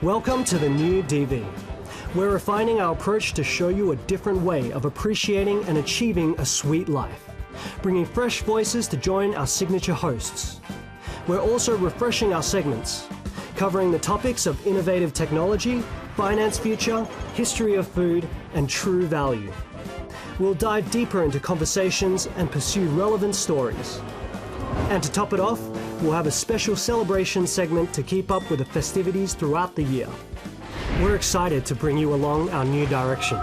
Welcome to the new DV. We're refining our approach to show you a different way of appreciating and achieving a sweet life, bringing fresh voices to join our signature hosts. We're also refreshing our segments, covering the topics of innovative technology, finance future, history of food, and true value. We'll dive deeper into conversations and pursue relevant stories. And to top it off, we'll have a special celebration segment to keep up with the festivities throughout the year. We're excited to bring you along our new direction.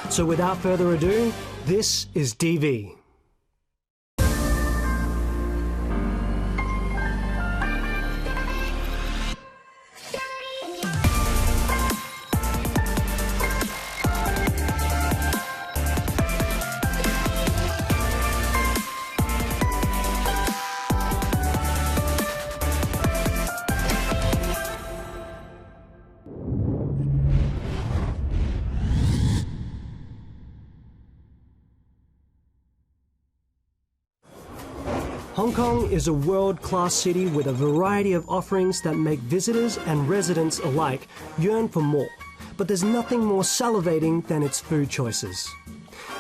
So without further ado, this is DV. Hong Kong is a world-class city with a variety of offerings that make visitors and residents alike yearn for more. But there's nothing more salivating than its food choices.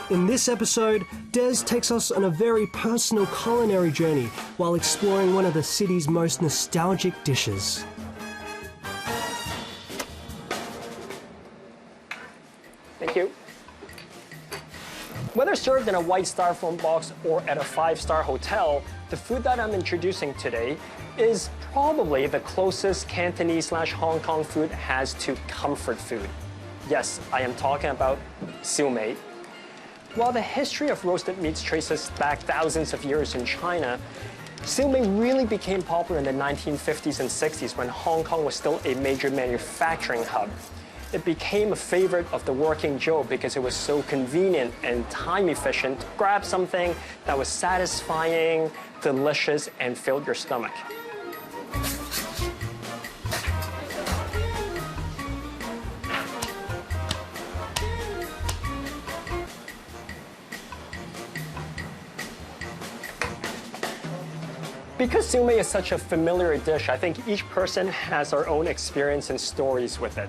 In this episode, Des takes us on a very personal culinary journey while exploring one of the city's most nostalgic dishes. Thank you. Whether served in a white styrofoam box or at a 5-star hotel, the food that I'm introducing today is probably the closest Cantonese/Hong Kong food has to comfort food. Yes, I am talking about siu mei. While the history of roasted meats traces back thousands of years in China, siu mei really became popular in the 1950s and 60s when Hong Kong was still a major manufacturing hub. It became a favorite of the working Joe because it was so convenient and time efficient to grab something that was satisfying, delicious, and filled your stomach. Because siu mei is such a familiar dish, I think each person has their own experience and stories with it.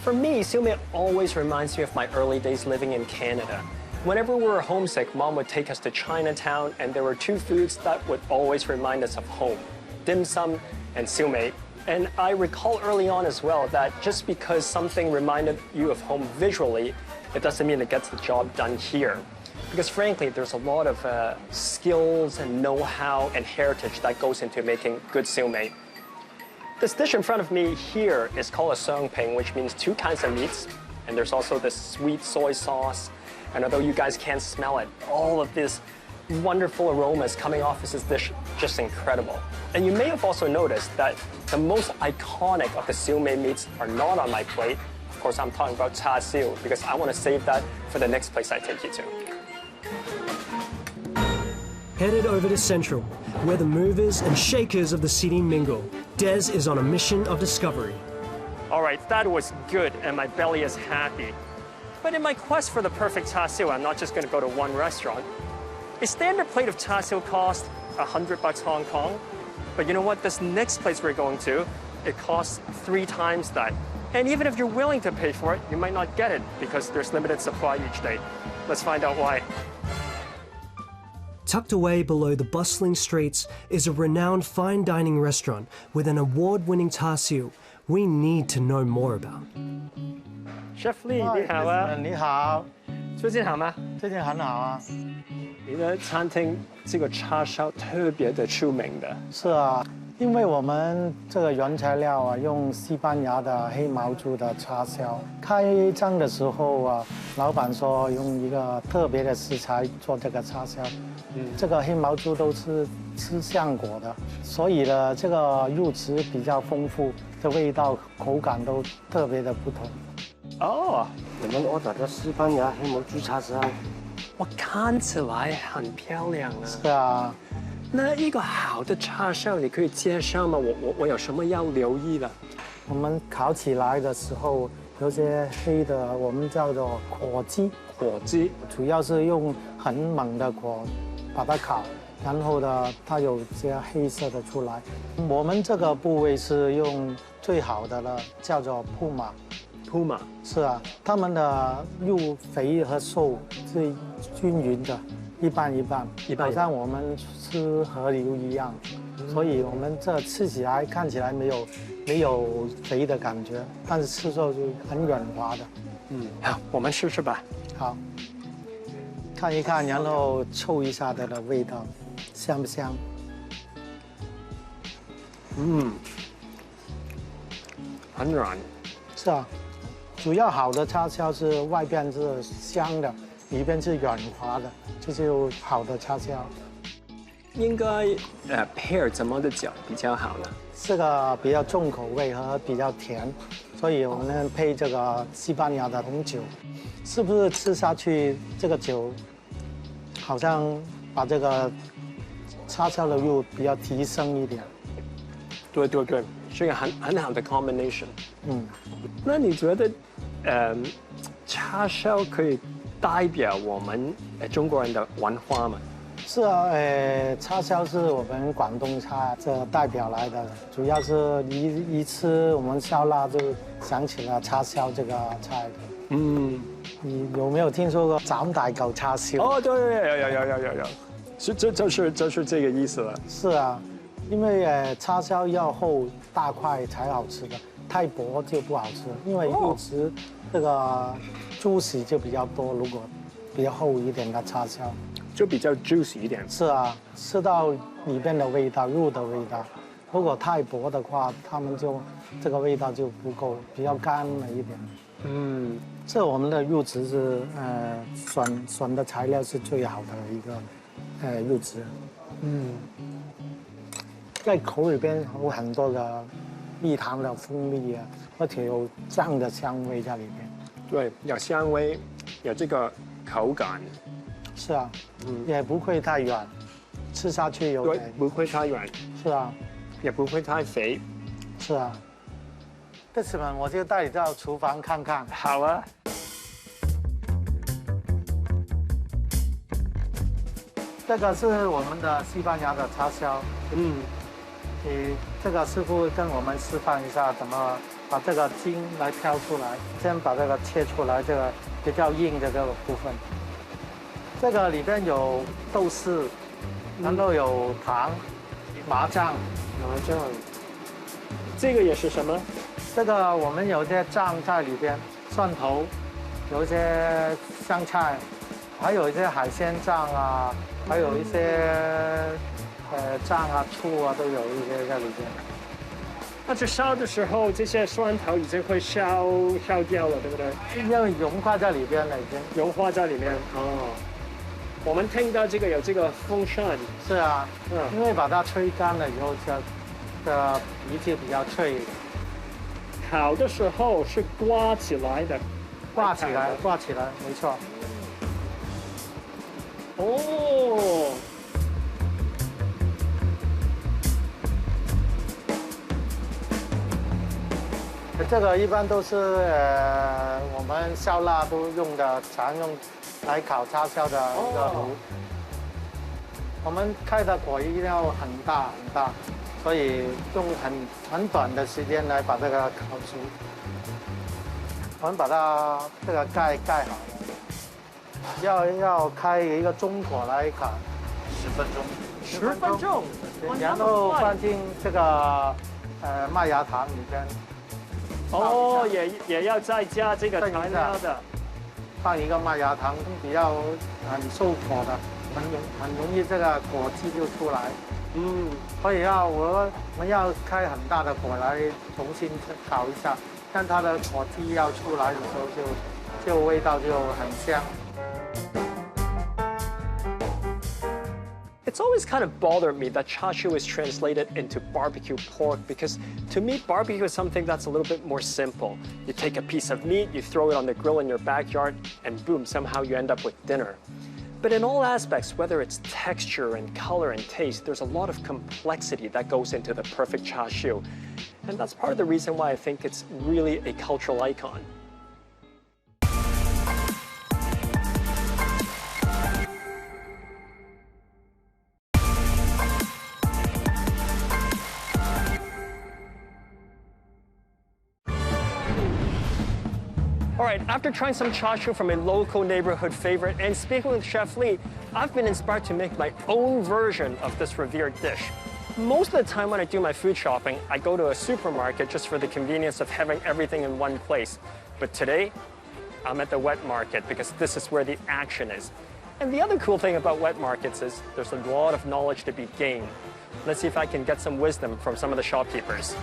For me, siu mei always reminds me of my early days living in Canada. Whenever we were homesick, Mom would take us to Chinatown, and there were two foods that would always remind us of home: dim sum and siu mei. And I recall early on as well that just because something reminded you of home visually, it doesn't mean it gets the job done here. Because frankly, there's a lot of skills and know-how and heritage that goes into making good siu mei. This dish in front of me here is called a song ping, which means two kinds of meats. And there's also this sweet soy sauce. And although you guys can't smell it, all of this wonderful aromas coming off this dish, just incredible. And you may have also noticed that the most iconic of the siu mei meats are not on my plate. Of course, I'm talking about char siu, because I want to save that for the next place I take you to. Headed over to Central, where the movers and shakers of the city mingle. Des is on a mission of discovery. All right, that was good, and my belly is happy. But in my quest for the perfect char siu, I'm not just going to go to one restaurant. A standard plate of char siu costs $100 Hong Kong. But you know what? This next place we're going to, it costs 3 times that. And even if you're willing to pay for it, you might not get it because there's limited supply each day. Let's find out why. Tucked away below the bustling streets is a renowned fine dining restaurant with an award-winning char siu we need to know more about. Chef Lee, 你好啊。你好，最近好吗？最近很好啊。你的餐厅这个叉烧特别的出名的。是啊，因为我们这个原材料啊，用西班牙的黑毛猪的叉烧。开张的时候啊，老板说用一个特别的食材做这个叉烧。这个黑毛猪都是吃橡果的，所以呢，这个肉质比较丰富，这味道口感都特别的不同。哦，你们 order 的西班牙黑毛猪叉烧，我看起来很漂亮啊。是啊，那一个好的叉烧，你可以介绍吗？我有什么要留意的？我们烤起来的时候，有些黑的，我们叫做火鸡。火鸡主要是用很猛的火把它烤，然后呢，它有些黑色的出来。我们这个部位是用最好的了，叫做铺马。铺马是啊，它们的肉肥和瘦是均匀的，一半一半，好像我们吃河牛一样。所以我们这吃起来看起来没有肥的感觉，但是吃着就很软滑的。好，我们试试吧。好，看一看，然后嗅一下它的味道，香不香？很软。是啊，主要好的叉烧是外边是香的，里边是软滑的，这就是好的叉烧。应该pair 怎么的搅比较好呢？这个比较重口味和比较甜，所以我们配这个西班牙的红酒，是不是吃下去这个酒，好像把这个叉烧的肉比较提升一点？对对对，是一个很好的 combination。那你觉得叉烧可以代表我们中国人的文化吗？是啊，叉烧是我们广东菜这代表来的，主要是一吃我们烧腊就想起了叉烧这个菜的。你有没有听说过斬大嚿叉燒？哦，对，有，是就是这个意思了。是啊，因为叉烧要厚大块才好吃的，太薄就不好吃，因为肉质这个猪血就比较多，如果比较厚一点的叉烧。就比较 juicy 一点。是啊，吃到里边的味道，肉的味道。如果太薄的话，它们就这个味道就不够，比较干了一点。这我们的肉质是选的材料是最好的一个肉质。在口里边有很多的蜜糖的蜂蜜啊，而且有酱的香味在里边。对，有香味，有这个口感。是啊，也不会太软，吃下去有对，点。不会太软，是啊，也不会太肥。是啊。弟子们，我就带你到厨房看看。好啊。这个是我们的西班牙的叉烧。这个师傅跟我们示范一下怎么把这个筋来挑出来，先把这个切出来，这个比较硬的这个部分。这个里边有豆豉，然后有糖、麻酱。这个也是什么？这个我们有些酱在里边，蒜头，有一些香菜，还有一些海鲜酱啊，还有一些酱啊、醋啊，都有一些在里边。那在烧的时候，这些蒜头已经会烧掉了，对不对？因为融化在里边了，已经融化在里面。我们听到这个有这个风扇。是啊，因为把它吹干了以后，这皮就比较脆。烤的时候是刮起来的，挂起来，没错。哦。这个一般都是我们烧腊都用的，常用来烤叉烧的一个炉。我们开的火一定要很大很大，所以用很短的时间来把这个烤熟。我们把它这个盖好了，要开一个中火来烤10分钟。10分钟，然后放进这个麦芽糖里边。哦，也要再加这个材料的，放一个麦芽糖，比较很受火的，很容易这个果汁就出来。所以我们要开很大的火来重新烤一下，让它的果汁要出来的时候就味道就很香。It's always kind of bothered me that chashu is translated into barbecue pork because to me, barbecue is something that's a little bit more simple. You take a piece of meat, you throw it on the grill in your backyard, and boom, somehow you end up with dinner. But in all aspects, whether it's texture and color and taste, there's a lot of complexity that goes into the perfect chashu. And that's part of the reason why I think it's really a cultural icon. All right, after trying some char siu from a local neighborhood favorite and speaking with Chef Lee, I've been inspired to make my own version of this revered dish. Most of the time when I do my food shopping, I go to a supermarket just for the convenience of having everything in one place. But today, I'm at the wet market because this is where the action is. And the other cool thing about wet markets is there's a lot of knowledge to be gained. Let's see if I can get some wisdom from some of the shopkeepers.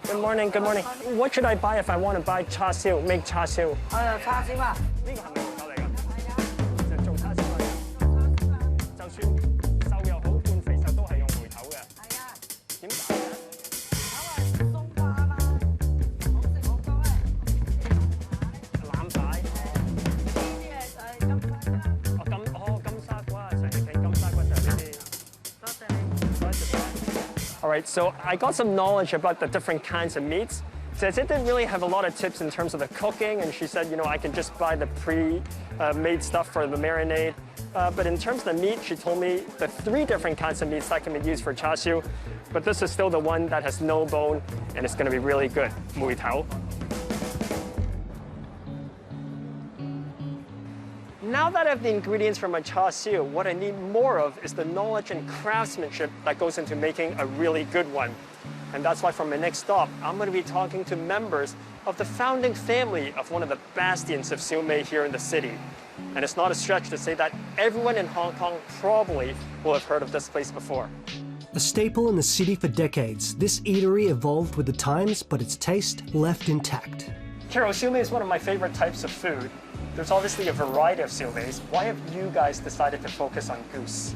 Good morning, good morning. What should I buy if I want to buy char siu, make char siu? 叉燒啊！呢個係咪芋頭嚟㗎？就做叉燒嚟㗎。就算瘦又好，半肥瘦都係用梅頭嘅。係啊，點解嘅？口係鬆化啊嘛，好食好多咧。腩排。呢啲係金沙啦。金沙骨啊，成日金沙骨就係呢啲。多謝你。多謝。All right, so I got some knowledge about the different kinds of meats. Zezé didn't really have a lot of tips in terms of the cooking, and she said, I can just buy the pre-made stuff for the marinade. But in terms of the meat, she told me the 3 different kinds of meats that can be used for char siu. But this is still the one that has no bone, and it's going to be really good. Mui tao. Now that I have the ingredients for my char siu, what I need more of is the knowledge and craftsmanship that goes into making a really good one. And that's why for my next stop, I'm going to be talking to members of the founding family of one of the bastions of siu mei here in the city. And it's not a stretch to say that everyone in Hong Kong probably will have heard of this place before. A staple in the city for decades, this eatery evolved with the times, but its taste left intact. Carol, siu mei is one of my favorite types of food. There's obviously a variety of siu meis. Why have you guys decided to focus on goose?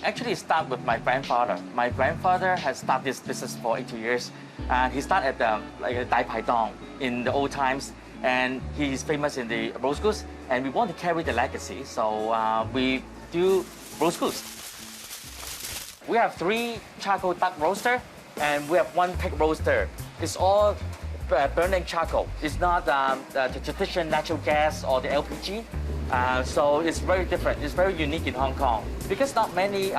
Actually, it started with my grandfather. My grandfather has started this business for 80 years. And he started at like a Dai Pai Dong in the old times. And he's famous in the roast goose. And we want to carry the legacy. So we do roast goose. We have 3 charcoal duck roaster. And we have 1 pig roaster. It's all burning charcoal. It's not the traditional natural gas or the LPG. So it's very different. It's very unique in Hong Kong. Because not many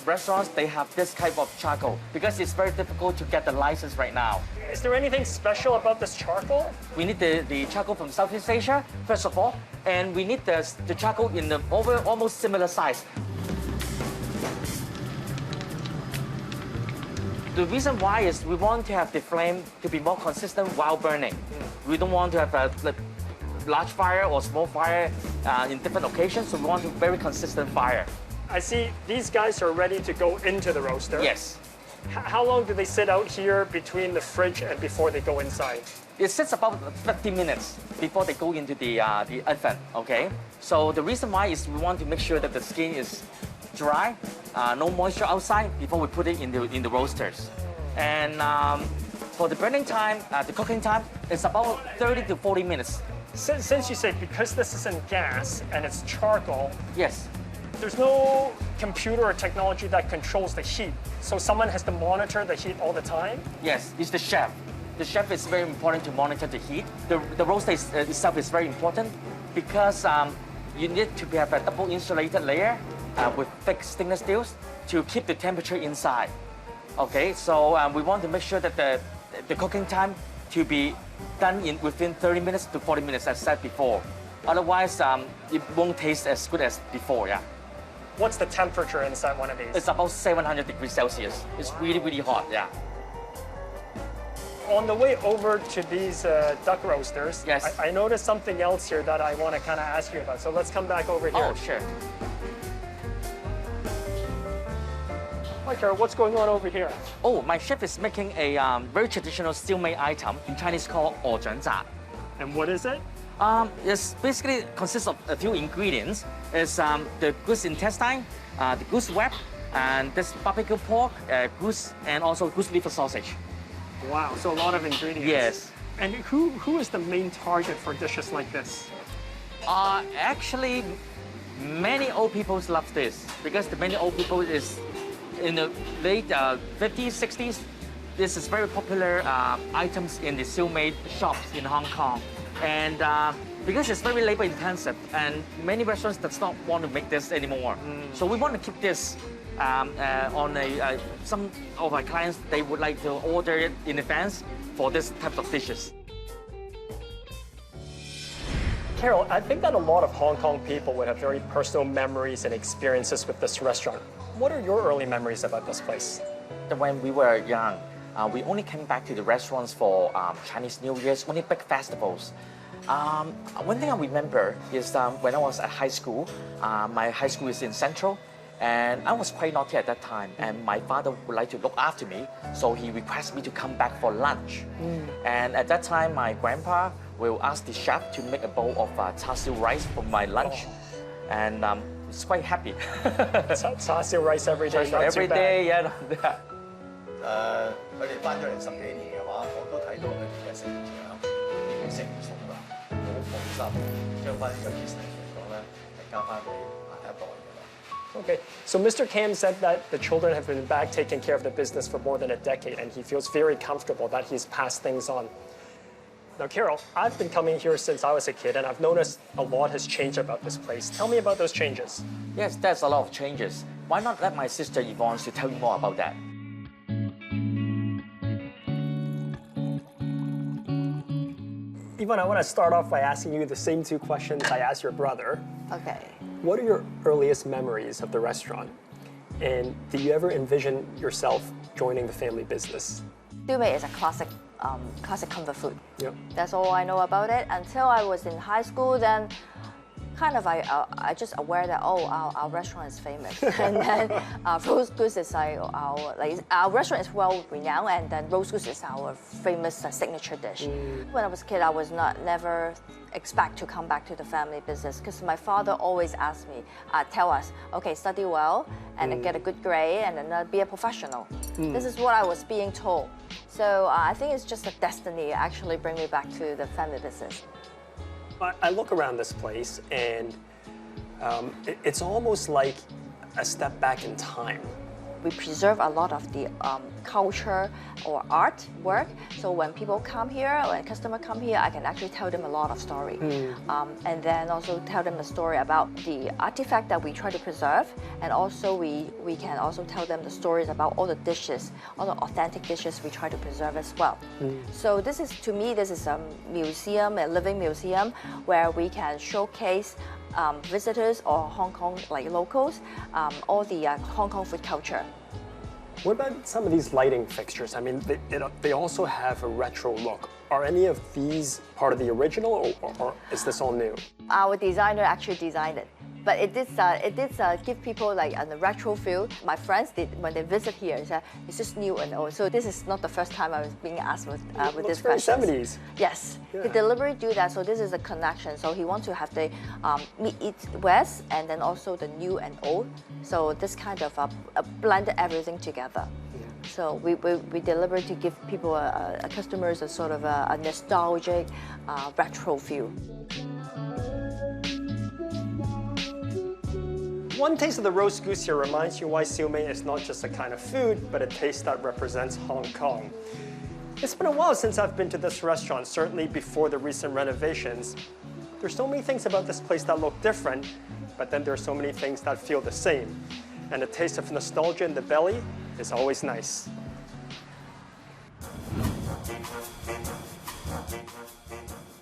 restaurants, they have this type of charcoal. Because it's very difficult to get the license right now. Is there anything special about this charcoal? We need the charcoal from Southeast Asia, first of all. And we need the charcoal in the almost similar size. The reason why is we want to have the flame to be more consistent while burning. We don't want to have a large fire or small fire in different occasions, so we want a very consistent fire. I see these guys are ready to go into the roaster. Yes. How long do they sit out here between the fridge and before they go inside? It sits about 50 minutes before they go into the oven, okay? So the reason why is we want to make sure that the skin is dry, no moisture outside before we put it in the roasters. And for the burning time, the cooking time, it's about 30 to 40 minutes. Since you say because this isn't gas and it's charcoal, Yes. there's no computer or technology that controls the heat. So someone has to monitor the heat all the time? Yes, it's the chef. The chef is very important to monitor the heat. The roaster itself is very important because you need to have a double insulated layer with thick stainless steels to keep the temperature inside. Okay, so we want to make sure that the cooking time to be done within 30 minutes to 40 minutes, as said before. Otherwise, it won't taste as good as before, yeah. What's the temperature inside one of these? It's about 700 degrees Celsius. It's really, really hot, yeah. On the way over to these duck roasters, Yes. I noticed something else here that I want to kind of ask you about. So let's come back over here. Oh, sure. Hi, Carol, what's going on over here? Oh, my chef is making a very traditional siu mei item in Chinese called 蚵仔雜. And what is it? It's basically consists of a few ingredients. It's the goose intestine, the goose web, and this barbecue pork, goose, and also goose liver sausage. Wow, so a lot of ingredients. Yes. And who is the main target for dishes like this? Actually, many old people love this because the many old people is in the late 50s, 60s. This is very popular items in the siu mei shops in Hong Kong. And because it's very labor intensive and many restaurants does not want to make this anymore. So we want to keep this Some of my clients, they would like to order it in advance for this type of dishes. Carol, I think that a lot of Hong Kong people would have very personal memories and experiences with this restaurant. What are your early memories about this place? When we were young, we only came back to the restaurants for Chinese New Year's, only big festivals. One thing I remember is when I was at high school, my high school is in Central, and I was quite naughty at that time, and my father would like to look after me, so he requested me to come back for lunch. And at that time, my grandpa will ask the chef to make a bowl of char siu rice for my lunch, and it's quite happy. Char siu rice every day, not Every too bad. day, yeah. 佢哋翻咗嚟10幾年嘅話，我都睇到佢哋嘅成長已經成熟啦，好放心將翻呢個 business 嚟講咧，係交翻俾下一代嘅啦。 Okay, so Mr. Kam said that the children have been back taking care of the business for more than a decade, and he feels very comfortable that he's passed things on. Now, Carol, I've been coming here since I was a kid, and I've noticed a lot has changed about this place. Tell me about those changes. Yes, there's a lot of changes. Why not let my sister Yvonne to tell you more about that? Yvonne, I want to start off by asking you the same two questions I asked your brother. Okay. What are your earliest memories of the restaurant? And do you ever envision yourself joining the family business? Siu Mei is a classic comfort food. Yep. That's all I know about it. Until I was in high school, then kind of I just aware that our restaurant is famous, and then roast goose is our restaurant is well renowned, and then roast goose is our famous signature dish. When I was a kid, I was never expect to come back to the family business because my father always asked me, tell us, okay, study well and then get a good grade and then be a professional. This is what I was being told. So I think it's just a destiny actually bring me back to the family business. I look around this place, and it's almost like a step back in time. We preserve a lot of the culture or art work. So when people come here, when customer come here, I can actually tell them a lot of story. And then also tell them a story about the artifact that we try to preserve. And also we can also tell them the stories about all the dishes, all the authentic dishes we try to preserve as well. So this is, to me, this is a museum, a living museum, where we can showcase visitors or Hong Kong locals, all the Hong Kong food culture. What about some of these lighting fixtures? I mean, they also have a retro look. Are any of these part of the original, or is this all new? Our designer actually designed it, but it did give people a retro feel. My friends did when they visit here. Said it's just new and old. So this is not the first time I was being asked with this question. 70s. Yes, Yeah. he deliberately do that. So this is a connection. So he wants to have the meet East West and then also the new and old. So this kind of blended everything together. So we deliberately give people, customers, a sort of a nostalgic, retro feel. One taste of the roast goose here reminds you why siu mei is not just a kind of food, but a taste that represents Hong Kong. It's been a while since I've been to this restaurant, certainly before the recent renovations. There's so many things about this place that look different, but then there's so many things that feel the same. And the taste of nostalgia in the belly is always nice.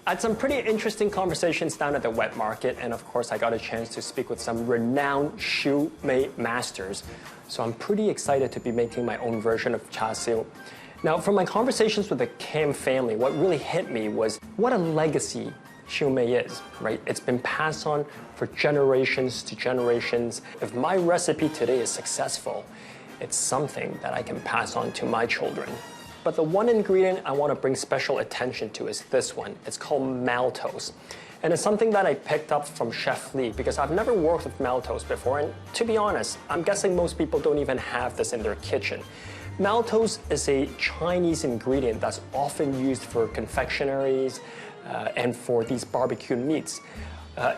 I had some pretty interesting conversations down at the wet market, and of course I got a chance to speak with some renowned siu mei masters. So I'm pretty excited to be making my own version of char siu. Now, from my conversations with the Kam family, what really hit me was what a legacy siu mei is, right? It's been passed on for generations to generations. If my recipe today is successful, it's something that I can pass on to my children. But the one ingredient I want to bring special attention to is this one. It's called maltose. And it's something that I picked up from Chef Lee because I've never worked with maltose before. And to be honest, I'm guessing most people don't even have this in their kitchen. Maltose is a Chinese ingredient that's often used for confectionaries and for these barbecued meats.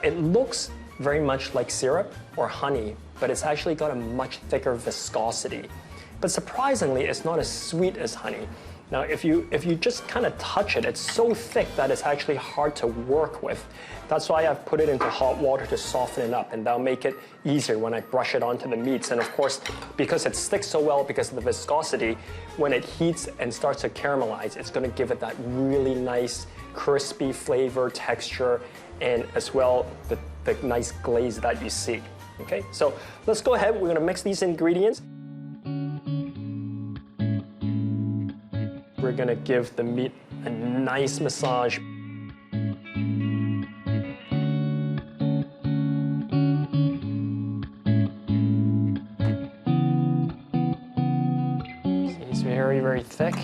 It looks very much like syrup or honey, but it's actually got a much thicker viscosity. But surprisingly, it's not as sweet as honey. Now, if you just kind of touch it, it's so thick that it's actually hard to work with. That's why I've put it into hot water to soften it up, and that'll make it easier when I brush it onto the meats. And of course, because it sticks so well because of the viscosity, when it heats and starts to caramelize, it's going to give it that really nice, crispy flavor, texture, and as well the nice glaze that you see. Okay, so let's go ahead. We're going to mix these ingredients. We're going to give the meat a nice massage. It's very, very thick.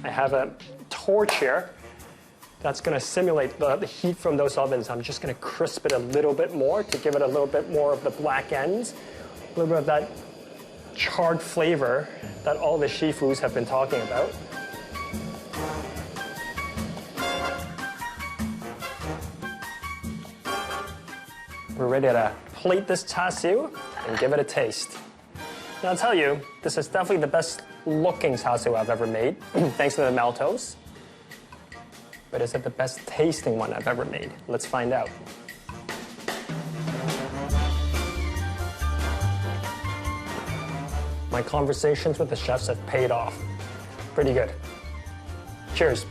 I have a torch here that's going to simulate the heat from those ovens. I'm just going to crisp it a little bit more to give it a little bit more of the black ends, a little bit of that charred flavor that all the shifus have been talking about. We're ready to plate this char siu and give it a taste. Now, I'll tell you, this is definitely the best looking char siu I've ever made, thanks to the maltose. But is it the best tasting one I've ever made? Let's find out. My conversations with the chefs have paid off. Pretty good. Cheers.